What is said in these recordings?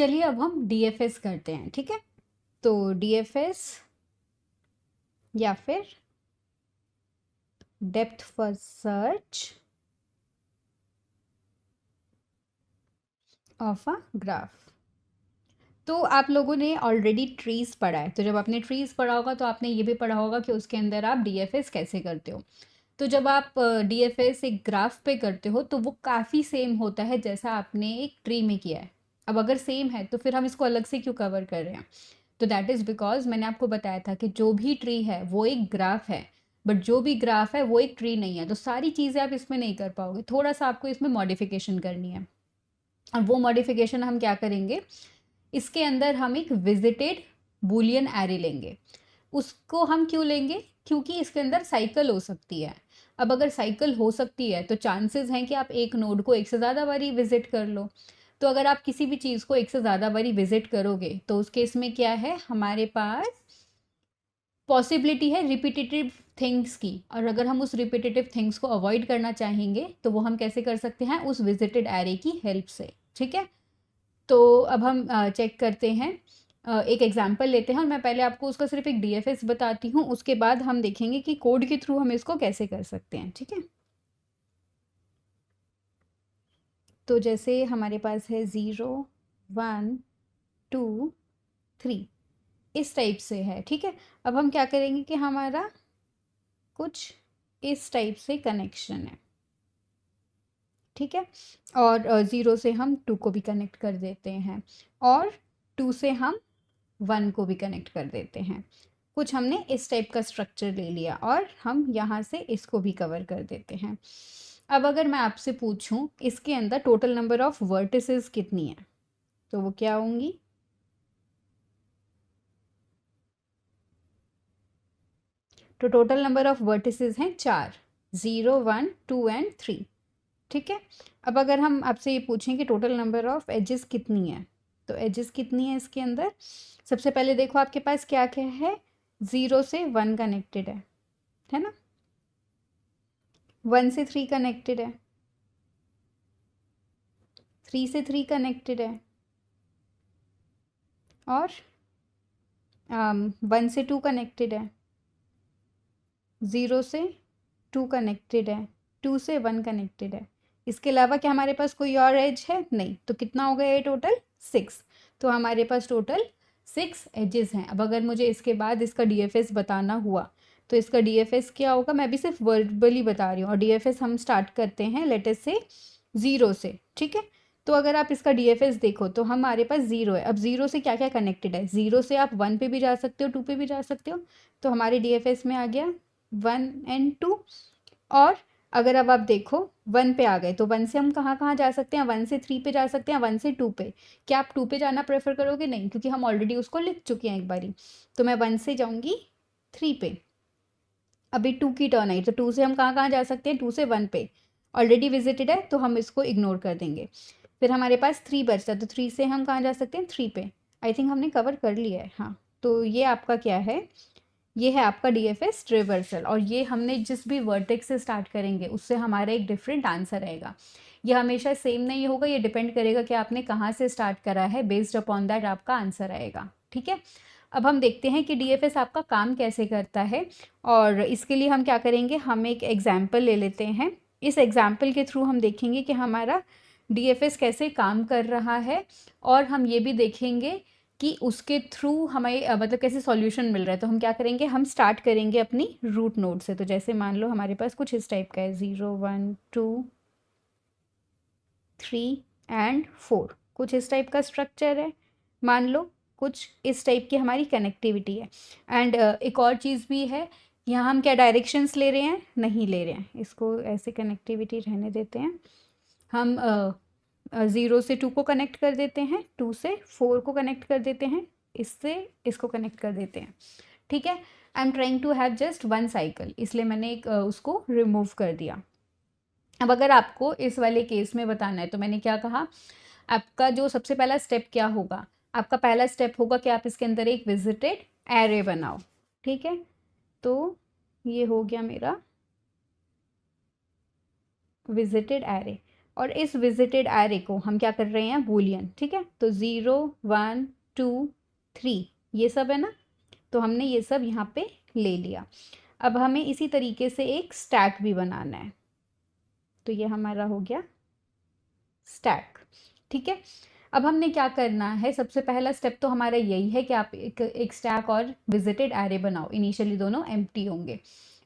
चलिए अब हम डीएफएस करते हैं, ठीक है। तो डीएफएस या फिर depth first search of a graph. तो आप लोगों ने ऑलरेडी ट्रीज पढ़ा है, तो जब आपने ट्रीज पढ़ा होगा तो आपने ये भी पढ़ा होगा कि उसके अंदर आप डीएफएस कैसे करते हो। तो जब आप डीएफएस एक ग्राफ पे करते हो तो वो काफ़ी सेम होता है जैसा आपने एक ट्री में किया है। अब अगर सेम है तो फिर हम इसको अलग से क्यों कवर कर रहे हैं? तो दैट इज़ बिकॉज मैंने आपको बताया था कि जो भी ट्री है वो एक ग्राफ है, बट जो भी ग्राफ है वो एक ट्री नहीं है। तो सारी चीज़ें आप इसमें नहीं कर पाओगे, थोड़ा सा आपको इसमें मॉडिफिकेशन करनी है। और वो मॉडिफिकेशन हम क्या करेंगे, इसके अंदर हम एक विजिटेड बूलियन एरे लेंगे। उसको हम क्यों लेंगे? क्योंकि इसके अंदर साइकिल हो सकती है। अब अगर साइकिल हो सकती है तो चांसेस हैं कि आप एक नोड को एक से ज़्यादा बारी विजिट कर लो। तो अगर आप किसी भी चीज़ को एक से ज़्यादा बारी विजिट करोगे तो उस केस में क्या है, हमारे पास पॉसिबिलिटी है रिपीटेटिव थिंग्स की। और अगर हम उस रिपीटेटिव थिंग्स को अवॉइड करना चाहेंगे तो वो हम कैसे कर सकते हैं? उस विजिटेड एरे की हेल्प से, ठीक है। तो अब हम चेक करते हैं, एक एग्जांपल लेते हैं और मैं पहले आपको उसका सिर्फ एक डीएफएस बताती हूँ, उसके बाद हम देखेंगे कि कोड के थ्रू हम इसको कैसे कर सकते हैं, ठीक है। तो जैसे हमारे पास है 0 1 2 3, इस टाइप से है, ठीक है। अब हम क्या करेंगे कि हमारा कुछ इस टाइप से कनेक्शन है, ठीक है। और 0 से हम 2 को भी कनेक्ट कर देते हैं और 2 से हम 1 को भी कनेक्ट कर देते हैं। कुछ हमने इस टाइप का स्ट्रक्चर ले लिया और हम यहाँ से इसको भी कवर कर देते हैं। अब अगर मैं आपसे पूछूं इसके अंदर टोटल नंबर ऑफ वर्टिसेस कितनी है, तो वो क्या होंगी? तो टोटल नंबर ऑफ वर्टिसेस हैं 4, 0 1 2 एंड 3, ठीक है। अब अगर हम आपसे ये पूछें कि टोटल नंबर ऑफ एजेस कितनी है, तो एजेस कितनी है इसके अंदर? सबसे पहले देखो आपके पास क्या क्या है, 0 से 1 कनेक्टेड है ना, 1 से 3 कनेक्टेड है, 3 से 3 कनेक्टेड है और 1 से 2 कनेक्टेड है, 0 से 2 कनेक्टेड है, 2 से 1 कनेक्टेड है। इसके अलावा क्या हमारे पास कोई और एज है? नहीं। तो कितना हो गया ये टोटल? 6। तो हमारे पास टोटल 6 एजेस हैं। अब अगर मुझे इसके बाद इसका डीएफएस बताना हुआ तो इसका डीएफएस क्या होगा? मैं भी सिर्फ वर्बली बता रही हूँ। और डीएफएस हम स्टार्ट करते हैं लेट अस से 0 से, ठीक है। तो अगर आप इसका डीएफएस देखो तो हमारे पास 0 है। अब 0 से क्या क्या कनेक्टेड है? 0 से आप 1 पे भी जा सकते हो, 2 पे भी जा सकते हो। तो हमारे डीएफएस में आ गया 1 एंड 2। और अगर अब आप देखो 1 पे आ गए तो 1 से हम कहाँ कहाँ जा सकते हैं? 1 से 3 पे जा सकते हैं, 1 से 2 पे। क्या आप 2 पे जाना प्रेफर करोगे? नहीं, क्योंकि हम ऑलरेडी उसको लिख चुके हैं एक बारी। तो मैं 1 से जाऊंगी 3 पे। अभी 2 की टर्न आई तो 2 से हम कहाँ कहाँ जा सकते हैं? 2 से 1 पे ऑलरेडी विजिटेड है तो हम इसको इग्नोर कर देंगे। फिर हमारे पास 3 बचता है तो 3 से हम कहाँ जा सकते हैं? 3 पे। आई थिंक हमने कवर कर लिया है, हाँ। तो ये आपका क्या है? ये है आपका डीएफएस रिवर्सल। और ये हमने जिस भी वर्टेक्स से स्टार्ट करेंगे उससे हमारा एक डिफरेंट आंसर रहेगा। ये हमेशा सेम नहीं होगा, ये डिपेंड करेगा कि आपने कहाँ से स्टार्ट करा है, बेस्ड अपॉन दैट आपका आंसर आएगा, ठीक है। अब हम देखते हैं कि डीएफएस आपका काम कैसे करता है। और इसके लिए हम क्या करेंगे, हम एक एग्जाम्पल ले लेते हैं। इस एग्जाम्पल के थ्रू हम देखेंगे कि हमारा डीएफएस कैसे काम कर रहा है। और हम ये भी देखेंगे कि उसके थ्रू हमें मतलब कैसे सॉल्यूशन मिल रहा है। तो हम क्या करेंगे, हम स्टार्ट करेंगे अपनी रूट नोड से। तो जैसे मान लो हमारे पास कुछ इस टाइप का है, 0 1 2 3 एंड 4, कुछ इस टाइप का स्ट्रक्चर है। मान लो कुछ इस टाइप की हमारी कनेक्टिविटी है। एंड एक और चीज़ भी है, यहाँ हम क्या डायरेक्शंस ले रहे हैं? नहीं ले रहे हैं, इसको ऐसे कनेक्टिविटी रहने देते हैं। हम 0 से 2 को कनेक्ट कर देते हैं, 2 से 4 को कनेक्ट कर देते हैं, इससे इसको कनेक्ट कर देते हैं, ठीक है। I am trying to have just 1 cycle, इसलिए मैंने एक उसको रिमूव कर दिया। अब अगर आपको इस वाले केस में बताना है तो मैंने क्या कहा, आपका जो सबसे पहला स्टेप क्या होगा? आपका पहला स्टेप होगा कि आप इसके अंदर एक विजिटेड एरे बनाओ, ठीक है। तो ये हो गया मेरा विजिटेड एरे। और इस विजिटेड एरे को हम क्या कर रहे हैं, बूलियन, ठीक है। तो 0 1 2 3 ये सब है ना, तो हमने ये सब यहाँ पे ले लिया। अब हमें इसी तरीके से एक स्टैक भी बनाना है, तो ये हमारा हो गया स्टैक, ठीक है। अब हमने क्या करना है, सबसे पहला स्टेप तो हमारा यही है कि आप एक स्टैक और विजिटेड एरे बनाओ, इनिशियली दोनों एम्प्टी होंगे।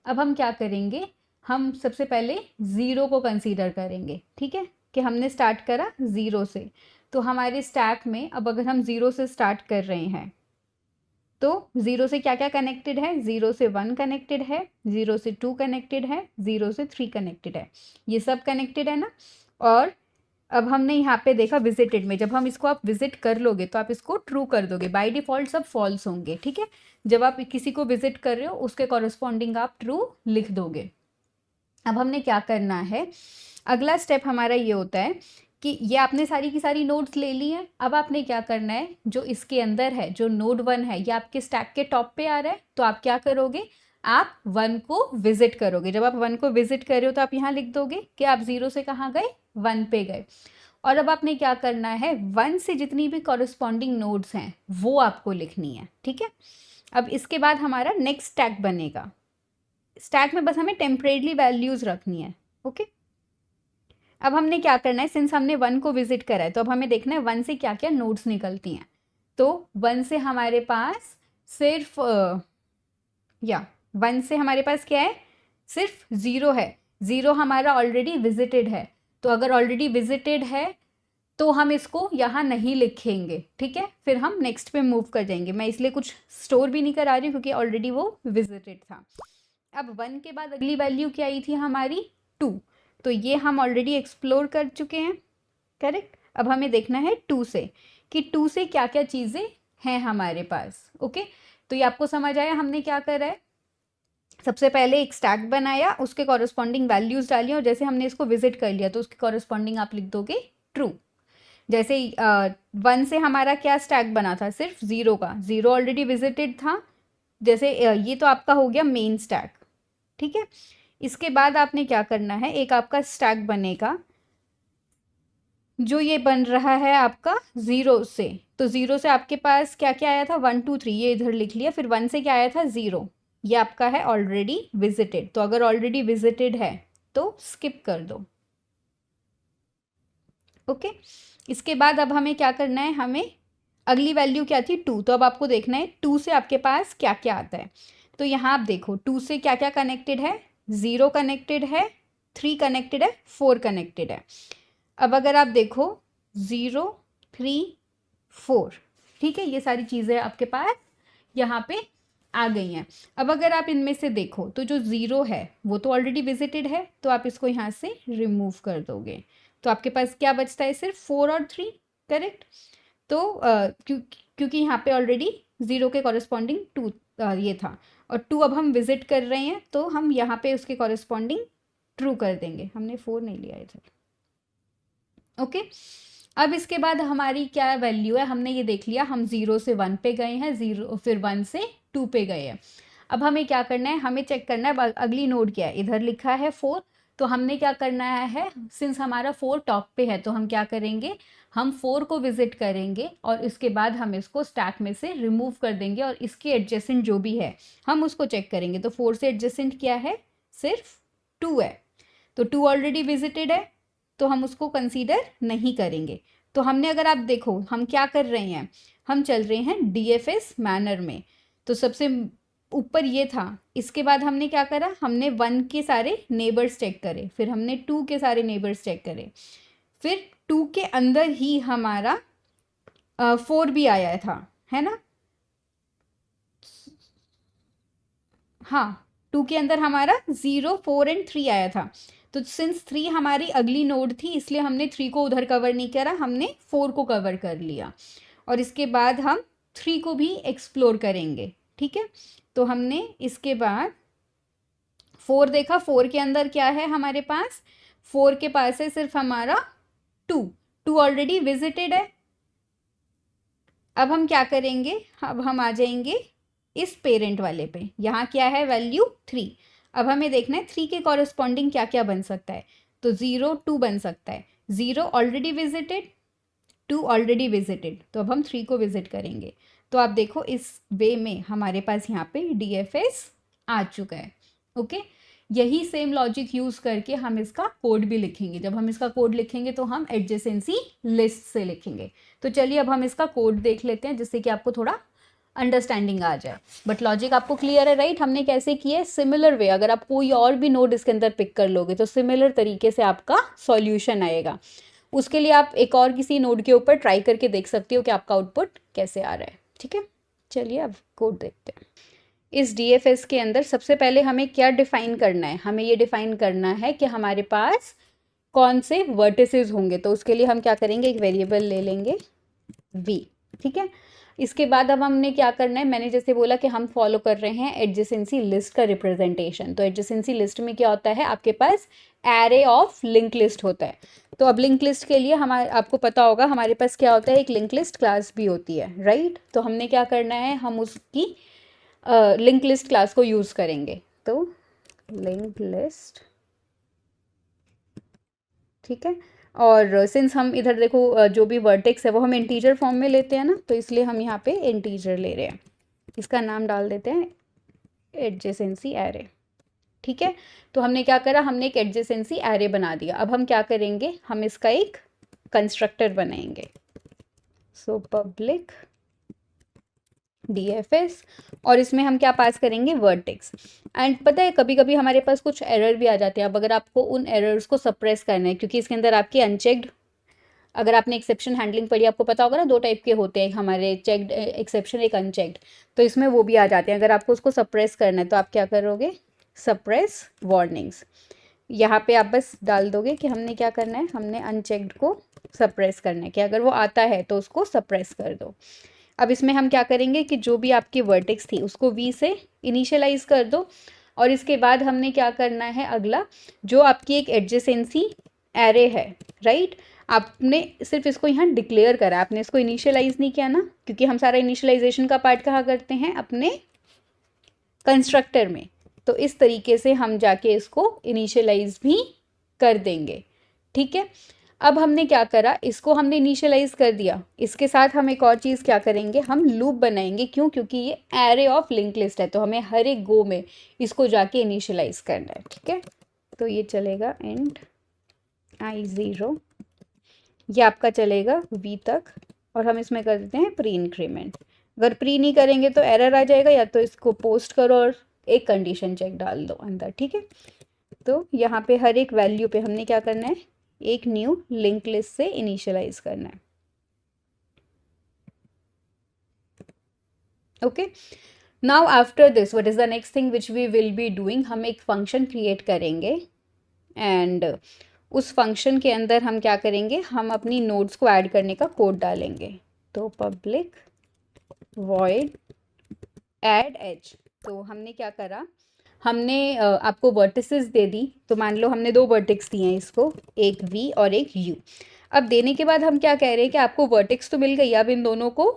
अब हम क्या करेंगे, हम सबसे पहले 0 को कंसीडर करेंगे, ठीक है, कि हमने स्टार्ट करा 0 से। तो हमारे स्टैक में अब अगर हम 0 से स्टार्ट कर रहे हैं तो 0 से क्या क्या कनेक्टेड है, 0 से 1 कनेक्टेड है, 0 से 2 कनेक्टेड है, 0 से 3 कनेक्टेड है, ये सब कनेक्टेड है ना। और अब हमने यहाँ पे देखा विजिटेड में, जब हम इसको आप विजिट कर लोगे तो आप इसको ट्रू कर दोगे, बाय डिफ़ॉल्ट सब फॉल्स होंगे, ठीक है। जब आप किसी को विजिट कर रहे हो उसके कॉरस्पॉन्डिंग आप ट्रू लिख दोगे। अब हमने क्या करना है, अगला स्टेप हमारा ये होता है कि ये आपने सारी की सारी नोड्स ले ली हैं। अब आपने क्या करना है, जो इसके अंदर है, जो नोड 1 है, ये आपके स्टैक के टॉप पे आ रहा है, तो आप क्या करोगे, आप 1 को विजिट करोगे। जब आप 1 को विजिट कर रहे हो तो आप यहाँ लिख दोगे कि आप 0 से कहाँ गए, 1 पे गए। और अब आपने क्या करना है, 1 से जितनी भी कॉरस्पॉन्डिंग नोड्स हैं वो आपको लिखनी है, ठीक है। अब इसके बाद हमारा नेक्स्ट स्टैक बनेगा। स्टैक में बस हमें टेम्परेरी वैल्यूज़ रखनी है, ओके। अब हमने क्या करना है, सिंस हमने 1 को विजिट करा है तो अब हमें देखना है 1 से क्या क्या नोड्स निकलती हैं। तो 1 से हमारे पास सिर्फ 1 से हमारे पास क्या है, सिर्फ 0 है। 0 हमारा ऑलरेडी विजिटेड है, तो अगर ऑलरेडी विजिटेड है तो हम इसको यहाँ नहीं लिखेंगे, ठीक है, फिर हम नेक्स्ट पे मूव कर जाएंगे। मैं इसलिए कुछ स्टोर भी नहीं करा रही हूँ क्योंकि ऑलरेडी वो विजिटेड था। अब 1 के बाद अगली वैल्यू क्या आई थी हमारी, 2, तो ये हम ऑलरेडी एक्सप्लोर कर चुके हैं, करेक्ट। अब हमें देखना है 2 से कि 2 से क्या क्या चीज़ें हैं हमारे पास, ओके। तो ये आपको समझ आया हमने क्या करा है, सबसे पहले एक स्टैक बनाया, उसके कॉरस्पॉन्डिंग वैल्यूज़ डाली और जैसे हमने इसको विजिट कर लिया तो उसके कॉरस्पॉन्डिंग आप लिख दोगे ट्रू। जैसे 1 से हमारा क्या स्टैक बना था, सिर्फ 0 का, 0 ऑलरेडी विजिटेड था, जैसे ये तो आपका हो गया मेन स्टैक, ठीक है। इसके बाद आपने क्या करना है, एक आपका स्टैक बनेगा जो ये बन रहा है आपका 0 से। तो 0 से आपके पास क्या क्या आया था, 1 2 3, ये इधर लिख लिया। फिर 1 से क्या आया था, 0, ये आपका है ऑलरेडी विजिटेड। तो अगर ऑलरेडी विजिटेड है तो स्किप कर दो, ओके। इसके बाद अब हमें क्या करना है, हमें अगली वैल्यू क्या थी, 2। तो अब आपको देखना है 2 से आपके पास क्या क्या आता है। तो यहाँ आप देखो 2 से क्या क्या कनेक्टेड है, 0 कनेक्टेड है, 3 कनेक्टेड है, 4 कनेक्टेड है। अब अगर आप देखो 0 3 4, ठीक है, ये सारी चीज़ें आपके पास यहाँ पे आ गई हैं। अब अगर आप इनमें से देखो तो जो 0 है वो तो ऑलरेडी विजिटेड है, तो आप इसको यहाँ से रिमूव कर दोगे, तो आपके पास क्या बचता है, सिर्फ 4 और 3, करेक्ट। तो क्योंकि यहाँ पे ऑलरेडी 0 के कॉरस्पॉन्डिंग 2 ये था, और 2 अब हम विजिट कर रहे हैं तो हम यहाँ पे उसके कॉरस्पॉन्डिंग ट्रू कर देंगे। हमने 4 नहीं लिया इधर, ओके। अब इसके बाद हमारी क्या वैल्यू है, हमने ये देख लिया, हम 0 से 1 पे गए हैं, 0 फिर 1 से 2 पे गए हैं। अब हमें क्या करना है, हमें चेक करना है अगली नोड क्या है, इधर लिखा है 4। तो हमने क्या करना है, सिंस हमारा 4 टॉप पे है तो हम क्या करेंगे, हम 4 को विजिट करेंगे और इसके बाद हम इसको स्टैक में से रिमूव कर देंगे और इसके एडजेसेंट जो भी है हम उसको चेक करेंगे। तो 4 से एडजेसेंट क्या है, सिर्फ 2 है, तो 2 ऑलरेडी विजिटेड है तो हम उसको कंसीडर नहीं करेंगे। तो हमने, अगर आप देखो हम क्या कर रहे हैं, हम चल रहे हैं DFS मैनर में। तो सबसे ऊपर ये था, इसके बाद हमने क्या करा, हमने 1 के सारे नेबर्स चेक करे, फिर हमने 2 के सारे नेबर्स चेक करे, फिर 2 के अंदर ही हमारा 4 भी आया था, है ना। हाँ, 2 के अंदर हमारा 0 4 एंड 3 आया था। तो सिंस 3 हमारी अगली नोड थी इसलिए हमने 3 को उधर कवर नहीं करा, हमने 4 को कवर कर लिया और इसके बाद हम 3 को भी एक्सप्लोर करेंगे, ठीक है। तो हमने इसके बाद 4 देखा, 4 के अंदर क्या है हमारे पास, 4 के पास है सिर्फ हमारा 2 ऑलरेडी विजिटेड है। अब हम क्या करेंगे, अब हम आ जाएंगे इस पेरेंट वाले पे, यहाँ क्या है वैल्यू 3। अब हमें देखना है 3 के कॉरस्पॉन्डिंग क्या क्या बन सकता है, तो 0 2 बन सकता है, 0 ऑलरेडी विजिटेड, 2 ऑलरेडी विजिटेड, तो अब हम 3 को विजिट करेंगे। तो आप देखो इस वे में हमारे पास यहाँ पे DFS आ चुका है। ओके, यही सेम लॉजिक यूज़ करके हम इसका कोड भी लिखेंगे। जब हम इसका कोड लिखेंगे तो हम एडजेसेंसी लिस्ट से लिखेंगे। तो चलिए अब हम इसका कोड देख लेते हैं जिससे कि आपको थोड़ा अंडरस्टैंडिंग आ जाए। बट लॉजिक आपको क्लियर है, राइट? हमने कैसे किया है, सिमिलर वे। अगर आप कोई और भी नोड इसके अंदर पिक कर लोगे तो सिमिलर तरीके से आपका सॉल्यूशन आएगा। उसके लिए आप एक और किसी नोड के ऊपर ट्राई करके देख सकते हो कि आपका आउटपुट कैसे आ रहा है। ठीक है, चलिए अब कोड देखते हैं। इस DFS के अंदर सबसे पहले हमें क्या डिफाइन करना है, हमें ये डिफाइन करना है कि हमारे पास कौन से वर्टिसेस होंगे। तो उसके लिए हम क्या करेंगे, एक वेरिएबल ले लेंगे v। ठीक है, इसके बाद अब हमने क्या करना है, मैंने जैसे बोला कि हम फॉलो कर रहे हैं एडजेसेंसी लिस्ट का रिप्रेजेंटेशन। तो एडजेसेंसी लिस्ट में क्या होता है, आपके पास एरे ऑफ लिंक लिस्ट होता है। तो अब लिंक लिस्ट के लिए हमारे आपको पता होगा हमारे पास क्या होता है, एक लिंक लिस्ट क्लास भी होती है, राइट? तो हमने क्या करना है, हम उसकी लिंक लिस्ट क्लास को यूज़ करेंगे। तो लिंक लिस्ट, ठीक है। और सिंस हम इधर देखो जो भी वर्टेक्स है वो हम इंटीजर फॉर्म में लेते हैं ना, तो इसलिए हम यहाँ पे इंटीजर ले रहे हैं। इसका नाम डाल देते हैं एडजेसेंसी एरे। ठीक है, तो हमने क्या करा, हमने एक एडजेसेंसी एरे बना दिया। अब हम क्या करेंगे, हम इसका एक कंस्ट्रक्टर बनाएंगे। सो पब्लिक DFS, और इसमें हम क्या पास करेंगे, वर्टेक्स। एंड पता है कभी कभी हमारे पास कुछ एरर भी आ जाते हैं। अब अगर आपको उन एरर्स को सप्रेस करना है, क्योंकि इसके अंदर आपकी अनचेक्ड, अगर आपने एक्सेप्शन हैंडलिंग पढ़ी आपको पता होगा ना, 2 टाइप के होते हैं, हमारे चेक्ड एक्सेप्शन, एक अनचेक्ड। तो इसमें वो भी आ जाते हैं। अगर आपको उसको सप्रेस करना है तो आप क्या करोगे, सप्रेस वार्निंग्स। यहाँ पे आप बस डाल दोगे कि हमने क्या करना है, हमने अनचेक्ड को सप्रेस करना है, कि अगर वो आता है तो उसको सप्रेस कर दो। अब इसमें हम क्या करेंगे कि जो भी आपकी वर्टेक्स थी उसको v से इनिशियलाइज कर दो। और इसके बाद हमने क्या करना है, अगला जो आपकी एक एडजेसेंसी एरे है, राइट? आपने सिर्फ इसको यहाँ डिक्लेयर करा, आपने इसको इनिशियलाइज नहीं किया ना, क्योंकि हम सारा इनिशियलाइजेशन का पार्ट कहाँ करते हैं, अपने कंस्ट्रक्टर में। तो इस तरीके से हम जाके इसको इनिशियलाइज भी कर देंगे। ठीक है, अब हमने क्या करा, इसको हमने इनिशियलाइज कर दिया। इसके साथ हम एक और चीज़ क्या करेंगे, हम लूप बनाएंगे। क्यों? क्योंकि ये एरे ऑफ लिंक लिस्ट है, तो हमें हर एक गो में इसको जाके इनिशियलाइज करना है। ठीक है, तो ये चलेगा इंट i0, ये आपका चलेगा v तक, और हम इसमें कर देते हैं प्री इंक्रीमेंट। अगर प्री नहीं करेंगे तो एरर आ जाएगा, या तो इसको पोस्ट करो और एक कंडीशन चेक डाल दो अंदर। ठीक है, तो यहाँ पे हर एक वैल्यू पे हमने क्या करना है, एक न्यू लिंक लिस्ट से इनिशियलाइज करना है। Okay, now after this what is the next thing which we will be doing, हम एक फंक्शन क्रिएट करेंगे। एंड उस फंक्शन के अंदर हम क्या करेंगे, हम अपनी नोड्स को ऐड करने का कोड डालेंगे। तो पब्लिक वॉइड ऐड एज। तो हमने क्या करा, हमने आपको वर्टिसेस दे दी। तो मान लो हमने 2 वर्टेक्स दिए हैं इसको, एक v और एक u। अब देने के बाद हम क्या कह रहे हैं कि आपको वर्टेक्स तो मिल गई, अब इन दोनों को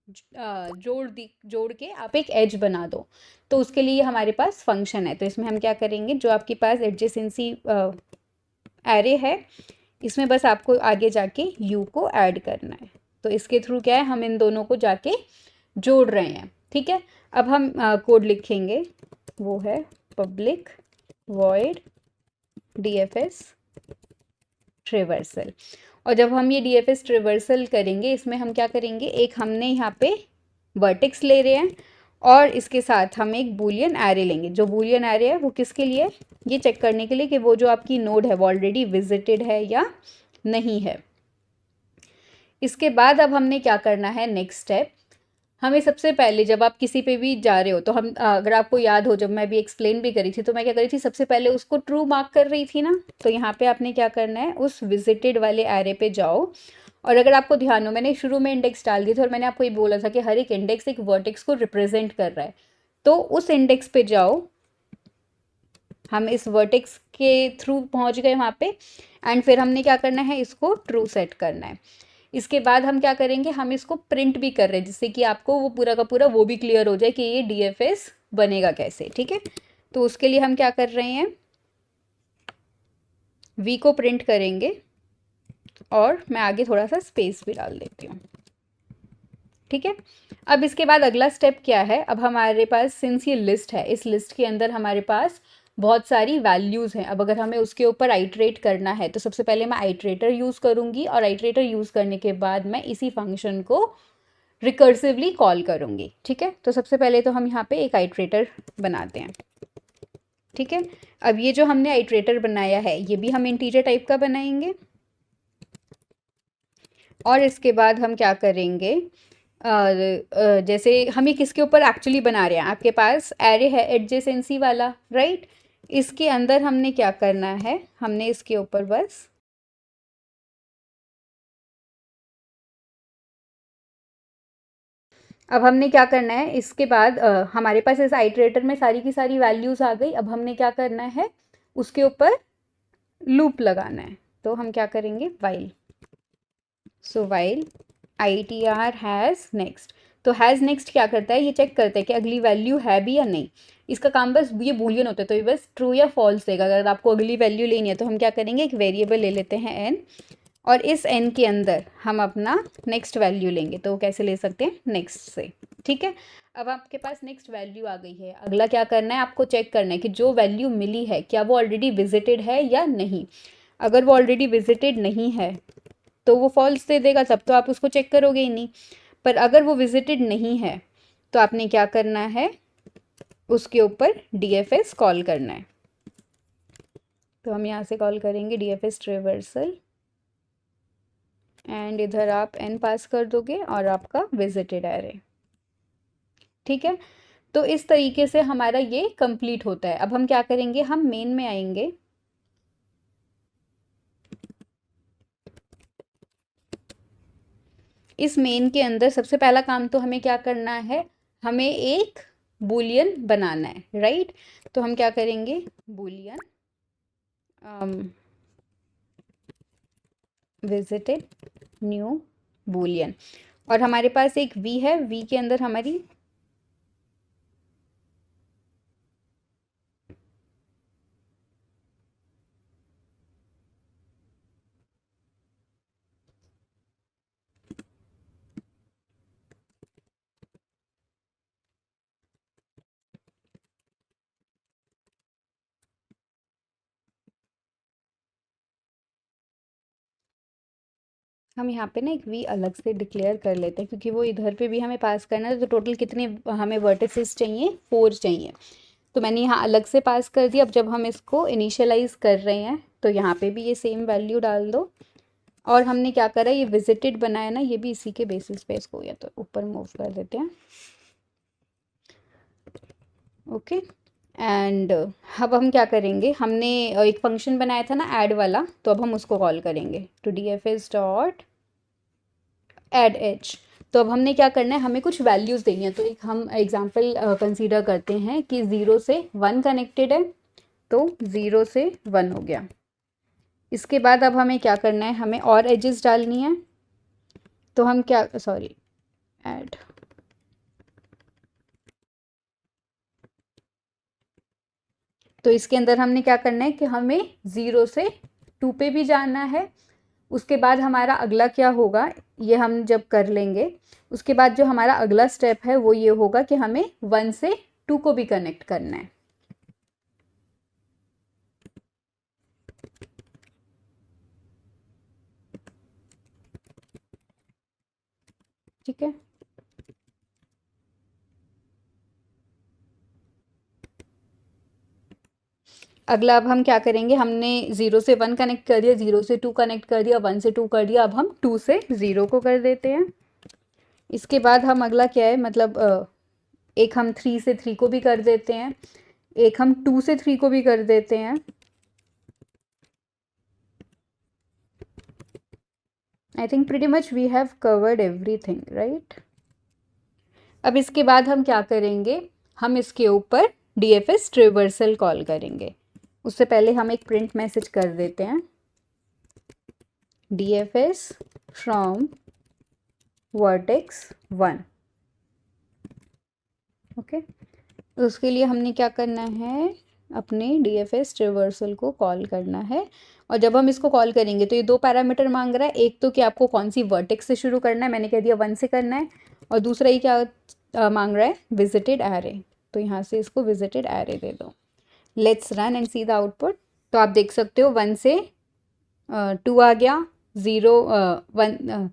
जोड़ के आप एक एज बना दो। तो उसके लिए हमारे पास फंक्शन है। तो इसमें हम क्या करेंगे, जो आपके पास एडजेसेंसी एरे है इसमें बस आपको आगे जाके u को ऐड करना है। तो इसके थ्रू क्या है, हम इन दोनों को जाके जोड़ रहे हैं। ठीक है, अब हम कोड लिखेंगे, वो है पब्लिक वॉइड DFS ट्रिवर्सल। और जब हम ये DFS ट्रिवर्सल करेंगे, इसमें हम क्या करेंगे, एक हमने यहाँ पे वर्टेक्स ले रहे हैं और इसके साथ हम एक बूलियन एरे लेंगे। जो बूलियन एरे है वो किसके लिए, ये चेक करने के लिए कि वो जो आपकी नोड है वो ऑलरेडी विजिटेड है या नहीं है। इसके बाद अब हमने क्या करना है, नेक्स्ट स्टेप, हमें सबसे पहले जब आप किसी पे भी जा रहे हो तो हम, अगर आपको याद हो जब मैं भी एक्सप्लेन भी करी थी तो मैं क्या करी थी, सबसे पहले उसको ट्रू मार्क कर रही थी ना। तो यहाँ पे आपने क्या करना है, उस विजिटेड वाले एरे पे जाओ। और अगर आपको ध्यान हो, मैंने शुरू में इंडेक्स डाल दिए थे और मैंने आपको ये बोला था कि हर एक इंडेक्स एक वर्टेक्स को रिप्रेजेंट कर रहा है। तो उस इंडेक्स पे जाओ, हम इस वर्टेक्स के थ्रू पहुँच गए वहाँ पे। एंड फिर हमने क्या करना है, इसको ट्रू सेट करना है। इसके बाद हम क्या करेंगे, हम इसको प्रिंट भी कर रहे हैं जिससे कि आपको वो पूरा का पूरा वो भी क्लियर हो जाए कि ये DFS बनेगा कैसे। ठीक है, तो उसके लिए हम क्या कर रहे हैं, v को प्रिंट करेंगे और मैं आगे थोड़ा सा स्पेस भी डाल देती हूँ। ठीक है, अब इसके बाद अगला स्टेप क्या है, अब हमारे पास सिंस ये लिस्ट है, इस लिस्ट के अंदर हमारे पास बहुत सारी वैल्यूज़ हैं। अब अगर हमें उसके ऊपर आइट्रेट करना है तो सबसे पहले मैं आइट्रेटर यूज़ करूँगी, और आइट्रेटर यूज़ करने के बाद मैं इसी फंक्शन को रिकर्सिवली कॉल करूँगी। ठीक है, तो सबसे पहले तो हम यहाँ पे एक आइट्रेटर बनाते हैं। ठीक है, अब ये जो हमने आइट्रेटर बनाया है ये भी हम इंटीजर टाइप का बनाएंगे, और इसके बाद हम क्या करेंगे, जैसे हम ये किसके ऊपर एक्चुअली बना रहे हैं, आपके पास एरे है एडजेसेंसी वाला, राइट। इसके अंदर हमने क्या करना है, हमने इसके ऊपर बस अब हमने क्या करना है, इसके बाद हमारे पास इस आइट्रेटर में सारी की सारी वैल्यूज़ आ गई। अब हमने क्या करना है, उसके ऊपर लूप लगाना है। तो हम क्या करेंगे, while, so while ITR has next. तो हैज़ नेक्स्ट क्या करता है, ये चेक करता है कि अगली वैल्यू है भी या नहीं। इसका काम बस ये बूलियन होता है, तो ये बस ट्रू या फॉल्स देगा। अगर आपको अगली वैल्यू लेनी है तो हम क्या करेंगे, एक वेरिएबल ले लेते हैं n, और इस n के अंदर हम अपना नेक्स्ट वैल्यू लेंगे। तो कैसे ले सकते हैं, नेक्स्ट से। ठीक है, अब आपके पास नेक्स्ट वैल्यू आ गई है। अगला क्या करना है, आपको चेक करना है कि जो वैल्यू मिली है क्या वो ऑलरेडी विजिटेड है या नहीं। अगर वो ऑलरेडी विजिटेड नहीं है तो वो फॉल्स दे देगा, तब तो आप उसको चेक करोगे ही नहीं। पर अगर वो विजिटेड नहीं है तो आपने क्या करना है, उसके ऊपर DFS कॉल करना है। तो हम यहाँ से कॉल करेंगे DFS ट्रेवर्सल, एंड इधर आप n पास कर दोगे और आपका विजिटेड एरे। ठीक है, तो इस तरीके से हमारा ये कंप्लीट होता है। अब हम क्या करेंगे, हम मेन में आएंगे, इस मेन के अंदर सबसे पहला काम तो हमें क्या करना है, हमें एक बूलियन बनाना है, राइट। तो हम क्या करेंगे, बूलियन विजिटेड न्यू बूलियन, और हमारे पास एक v है, v के अंदर हमारी हम यहाँ पे ना एक v अलग से डिक्लेयर कर लेते हैं, क्योंकि वो इधर पे भी हमें पास करना है। तो टोटल कितने हमें वर्टिसेस चाहिए, 4 चाहिए। तो मैंने यहाँ अलग से पास कर दिया। अब जब हम इसको इनिशियलाइज कर रहे हैं तो यहाँ पे भी ये सेम वैल्यू डाल दो। और हमने क्या करा, ये विजिटेड बनाया ना, ये भी इसी के बेसिस पे इसको या तो ऊपर मूव कर देते हैं। ओके, एंड अब हम क्या करेंगे, हमने एक फंक्शन बनाया था ना ऐड वाला, तो अब हम उसको कॉल करेंगे to DFS dot add H. तो अब हमने क्या करना है, हमें कुछ वैल्यूज़ देनी है। तो एक हम एग्जांपल कंसीडर करते हैं कि 0 से 1 कनेक्टेड है, तो 0 से 1 हो गया। इसके बाद अब हमें क्या करना है, हमें और एजेस डालनी है। तो हम क्या, सॉरी, ऐड, तो इसके अंदर हमने क्या करना है कि हमें 0 से 2 पे भी जाना है। उसके बाद हमारा अगला क्या होगा, ये हम जब कर लेंगे उसके बाद जो हमारा अगला स्टेप है वो ये होगा कि हमें 1 से 2 को भी कनेक्ट करना है। ठीक है, अगला अब हम क्या करेंगे, हमने 0 से 1 कनेक्ट कर दिया, 0 से 2 कनेक्ट कर दिया, 1 से 2 कर दिया। अब हम 2 से 0 को कर देते हैं। इसके बाद हम अगला क्या है, मतलब एक हम 3 से 3 को भी कर देते हैं, एक हम 2 से 3 को भी कर देते हैं। I think pretty much we have covered everything, right. अब इसके बाद हम क्या करेंगे, हम इसके ऊपर DFS ट्रेवर्सल कॉल करेंगे। उससे पहले हम एक प्रिंट मैसेज कर देते हैं, DFS फ्रॉम वर्टेक्स 1। ओके, तो उसके लिए हमने क्या करना है, अपने DFS रिवर्सल को कॉल करना है। और जब हम इसको कॉल करेंगे तो ये दो पैरामीटर मांग रहा है, एक तो कि आपको कौन सी वर्टेक्स से शुरू करना है, मैंने कह दिया 1 से करना है, और दूसरा ये क्या मांग रहा है, विजिटेड एरे। तो यहाँ से इसको विजिटेड एरे दे दो। Let's run and see the output. तो आप देख सकते हो 1 से 2 आ गया, 0 1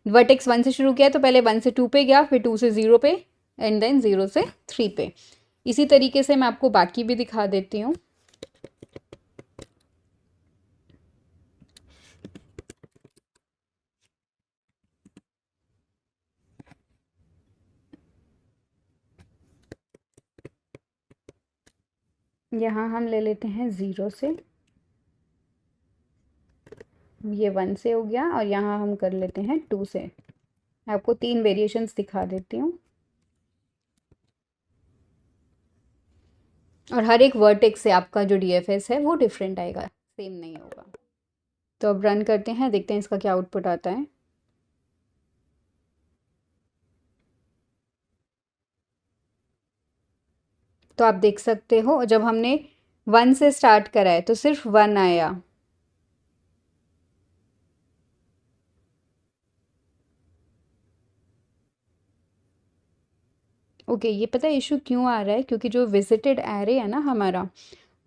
वर्टेक्स 1 से शुरू किया तो पहले 1 से 2 पे गया, फिर 2 से 0 पे, एंड देन 0 से 3 पे। इसी तरीके से मैं आपको बाकी भी दिखा देती हूँ। यहाँ हम ले लेते हैं 0 से, ये 1 से हो गया, और यहाँ हम कर लेते हैं 2 से। मैं आपको 3 वेरिएशंस दिखा देती हूँ, और हर एक वर्टेक्स से आपका जो DFS है वो डिफरेंट आएगा, सेम नहीं होगा। तो अब रन करते हैं, देखते हैं इसका क्या आउटपुट आता है। तो आप देख सकते हो जब हमने 1 से स्टार्ट करा है तो सिर्फ 1 आया। ओके, ये पता है इशू क्यों आ रहा है, क्योंकि जो विजिटेड एरे है ना हमारा,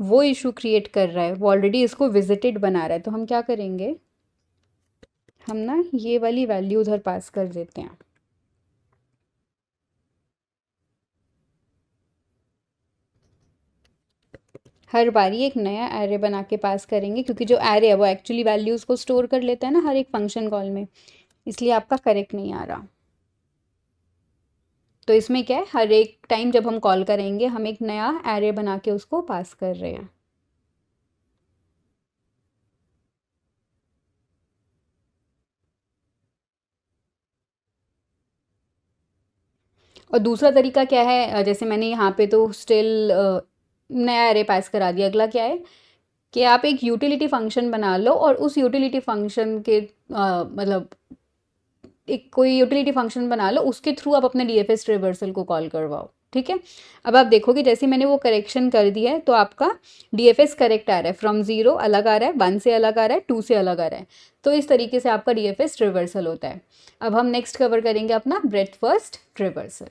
वो इशू क्रिएट कर रहा है, वो ऑलरेडी इसको विजिटेड बना रहा है। तो हम क्या करेंगे, हम ना ये वाली वैल्यू उधर पास कर देते हैं। हर बारी एक नया एरे बना के पास करेंगे, क्योंकि जो एरे है वो एक्चुअली वैल्यूज़ को स्टोर कर लेता है ना हर एक फंक्शन कॉल में, इसलिए आपका करेक्ट नहीं आ रहा। तो इसमें क्या है, हर एक टाइम जब हम कॉल करेंगे हम एक नया एरे बना के उसको पास कर रहे हैं। और दूसरा तरीका क्या है, जैसे मैंने यहाँ पे तो स्टिल नया एरे पास करा दिया। अगला क्या है कि आप एक यूटिलिटी फंक्शन बना लो, और उस यूटिलिटी फंक्शन के मतलब एक कोई यूटिलिटी फंक्शन बना लो, उसके थ्रू आप अपने DFS रिवर्सल को कॉल करवाओ। ठीक है, अब आप देखोगे जैसे मैंने वो करेक्शन कर दिया है तो आपका DFS करेक्ट आ रहा है, फ्रॉम 0 अलग आ रहा है, 1 से अलग आ रहा है, 2 से अलग आ रहा है। तो इस तरीके से आपका DFS रिवर्सल होता है। अब हम नेक्स्ट कवर करेंगे अपना ब्रेथ फर्स्ट रिवर्सल।